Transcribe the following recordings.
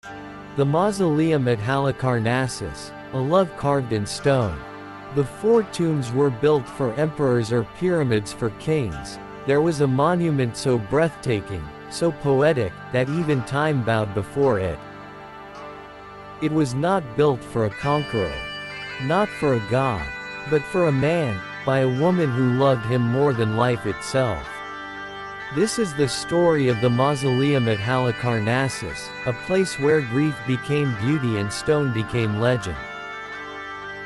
The Mausoleum at Halicarnassus, a love carved in stone. The 4 tombs were built for emperors or pyramids for kings. There was a monument so breathtaking, so poetic, that even time bowed before it. It was not built for a conqueror, not for a god, but for a man, by a woman who loved him more than life itself. This is the story of the Mausoleum at Halicarnassus, a place where grief became beauty and stone became legend.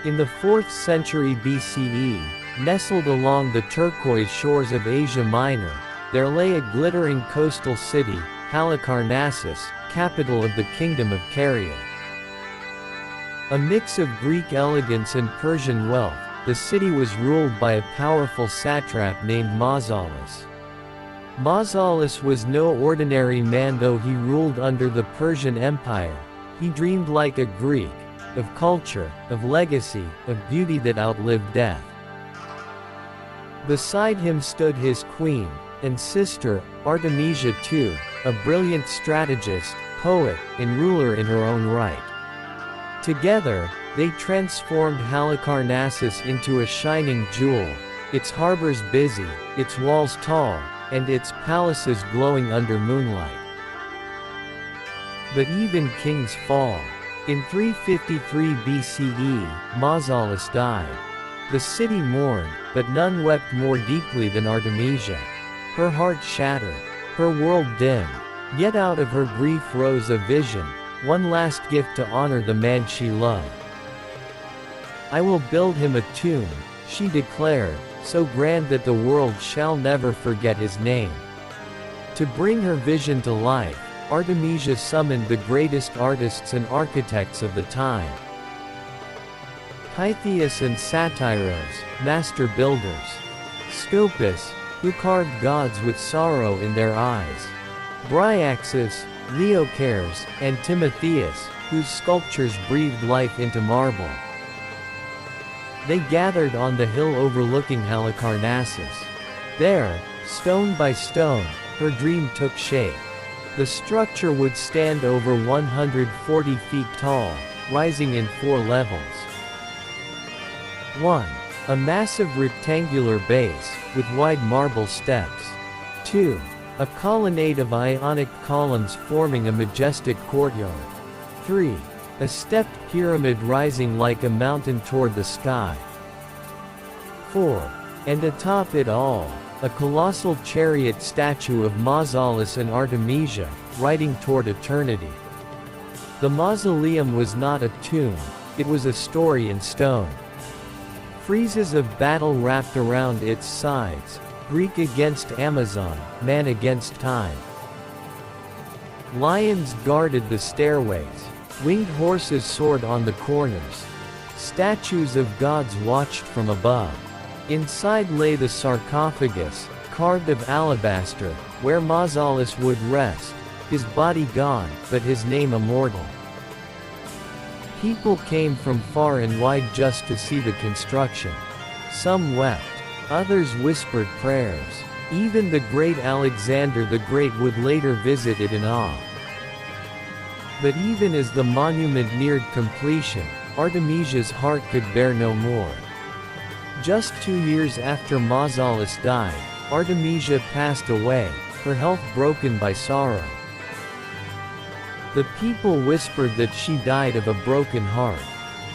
In the 4th century BCE, nestled along the turquoise shores of Asia Minor, there lay a glittering coastal city, Halicarnassus, capital of the kingdom of Caria. A mix of Greek elegance and Persian wealth, the city was ruled by a powerful satrap named Mausolus. Mausolus was no ordinary man. Though he ruled under the Persian Empire, he dreamed like a Greek, of culture, of legacy, of beauty that outlived death. Beside him stood his queen, and sister, Artemisia too, a brilliant strategist, poet, and ruler in her own right. Together, they transformed Halicarnassus into a shining jewel, its harbors busy, its walls tall, and its palaces glowing under moonlight. But even kings fall. In 353 BCE, Mausolus died. The city mourned, but none wept more deeply than Artemisia. Her heart shattered, her world dimmed, yet out of her grief rose a vision, one last gift to honor the man she loved. "I will build him a tomb," she declared, "so grand that the world shall never forget his name." To bring her vision to life, Artemisia summoned the greatest artists and architects of the time. Pythias and Satyros, master builders. Scopas, who carved gods with sorrow in their eyes. Bryaxis, Leocares, and Timotheus, whose sculptures breathed life into marble. They gathered on the hill overlooking Halicarnassus. There, stone by stone, her dream took shape. The structure would stand over 140 feet tall, rising in 4 levels. 1. A massive rectangular base, with wide marble steps. 2. A colonnade of Ionic columns forming a majestic courtyard. 3. A stepped pyramid rising like a mountain toward the sky. 4. And atop it all, a colossal chariot statue of Mausolus and Artemisia, riding toward eternity. The mausoleum was not a tomb, it was a story in stone. Friezes of battle wrapped around its sides, Greek against Amazon, man against time. Lions guarded the stairways, winged horses soared on the corners. Statues of gods watched from above. Inside lay the sarcophagus, carved of alabaster, where Mausolus would rest, his body gone, but his name immortal. People came from far and wide just to see the construction. Some wept, others whispered prayers. Even the great Alexander the Great would later visit it in awe. But even as the monument neared completion, Artemisia's heart could bear no more. Just 2 years after Mausolus died, Artemisia passed away, her health broken by sorrow. The people whispered that she died of a broken heart.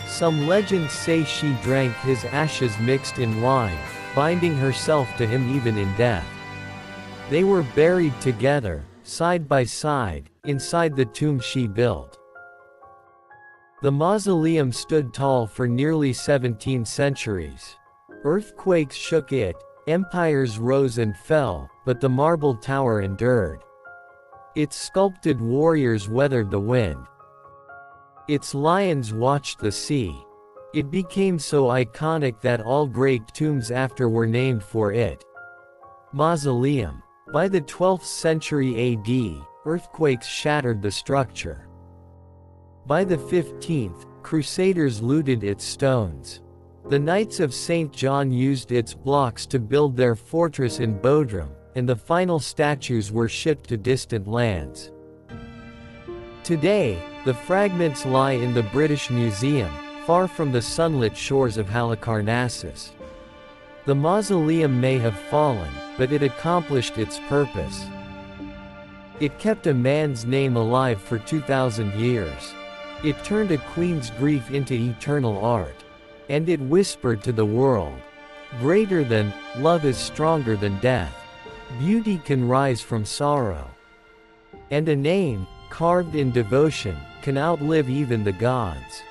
Some legends say she drank his ashes mixed in wine, binding herself to him even in death. They were buried together, side by side, inside the tomb she built. The mausoleum stood tall for nearly 17 centuries. Earthquakes shook it, empires rose and fell, but the marble tower endured. Its sculpted warriors weathered the wind. Its lions watched the sea. It became so iconic that all great tombs after were named for it. Mausoleum. By the 12th century AD, earthquakes shattered the structure. By the 15th, Crusaders looted its stones. The Knights of St. John used its blocks to build their fortress in Bodrum, and the final statues were shipped to distant lands. Today, the fragments lie in the British Museum, far from the sunlit shores of Halicarnassus. The mausoleum may have fallen, but it accomplished its purpose. It kept a man's name alive for 2,000 years. It turned a queen's grief into eternal art. And it whispered to the world, "Greater than, love is stronger than death. Beauty can rise from sorrow." And a name, carved in devotion, can outlive even the gods.